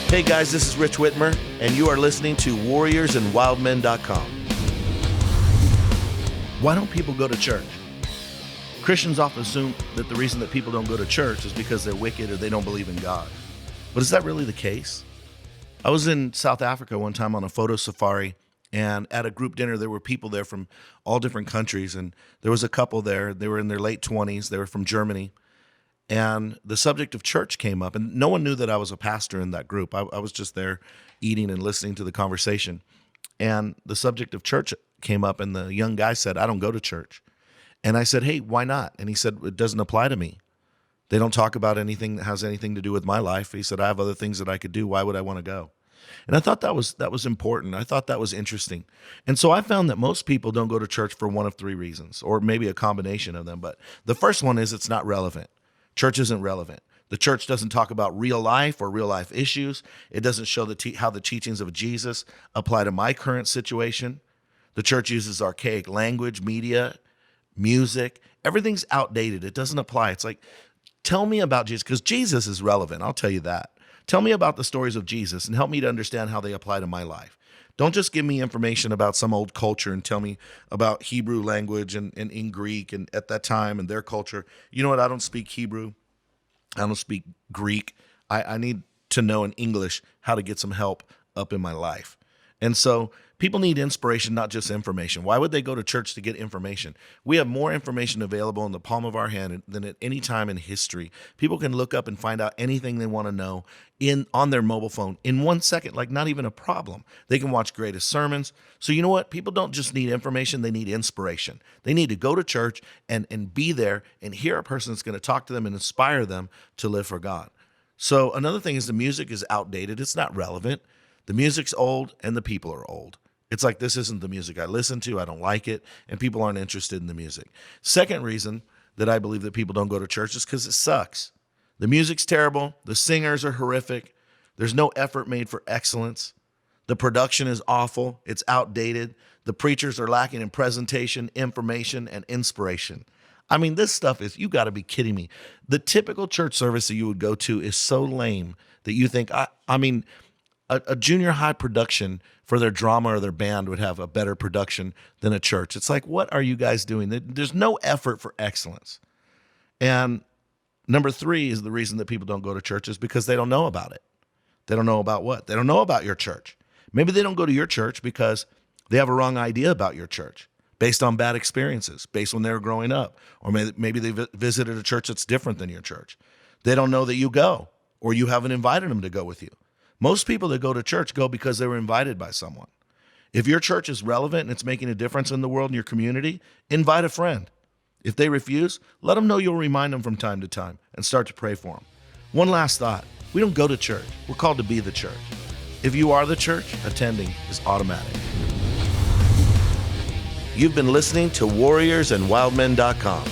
Hey guys, this is Rich Whitmer, and you are listening to WarriorsandWildmen.com. Why don't people go to church? Christians often assume that the reason that people don't go to church is because they're wicked or they don't believe in God. But is that really the case? I was in South Africa one time on a photo safari, and at a group dinner, there were people there from all different countries, and there was a couple there. They were in their late 20s. They were from Germany. And the subject of church came up, and no one knew that I was a pastor in that group. I was just there eating and listening to the conversation. And the subject of church came up, and the young guy said, "I don't go to church." And I said, "Hey, why not?" And he said, "It doesn't apply to me. They don't talk about anything that has anything to do with my life." He said, "I have other things that I could do. Why would I want to go?" And I thought that was important. I thought that was interesting. And so I found that most people don't go to church for one of three reasons, or maybe a combination of them. But the first one is it's not relevant. Church isn't relevant. The church doesn't talk about real life or real life issues. It doesn't show how the teachings of Jesus apply to my current situation. The church uses archaic language, media, music. Everything's outdated. It doesn't apply. It's like, tell me about Jesus, because Jesus is relevant. I'll tell you that. Tell me about the stories of Jesus and help me to understand how they apply to my life. Don't just give me information about some old culture and tell me about Hebrew language and in Greek and at that time and their culture. You know what? I don't speak Hebrew. I don't speak Greek. I need to know in English how to get some help up in my life. And so people need inspiration, not just information. Why would they go to church to get information? We have more information available in the palm of our hand than at any time in history. People can look up and find out anything they want to know on their mobile phone in 1 second, like not even a problem. They can watch greatest sermons. So you know what? People don't just need information, they need inspiration. They need to go to church and be there and hear a person that's going to talk to them and inspire them to live for God. So another thing is the music is outdated. It's not relevant. The music's old and the people are old. It's like, this isn't the music I listen to. I don't like it. And people aren't interested in the music. Second reason that I believe that people don't go to church is because it sucks. The music's terrible. The singers are horrific. There's no effort made for excellence. The production is awful. It's outdated. The preachers are lacking in presentation, information, and inspiration. I mean, this stuff is, you got to be kidding me. The typical church service that you would go to is so lame that you think, a junior high production for their drama or their band would have a better production than a church. It's like, what are you guys doing? There's no effort for excellence. And number three is the reason that people don't go to church is because they don't know about it. They don't know about what? They don't know about your church. Maybe they don't go to your church because they have a wrong idea about your church based on bad experiences, based when they were growing up. Or maybe they visited a church that's different than your church. They don't know that you go, or you haven't invited them to go with you. Most people that go to church go because they were invited by someone. If your church is relevant and it's making a difference in the world and your community, invite a friend. If they refuse, let them know you'll remind them from time to time and start to pray for them. One last thought. We don't go to church. We're called to be the church. If you are the church, attending is automatic. You've been listening to WarriorsandWildmen.com.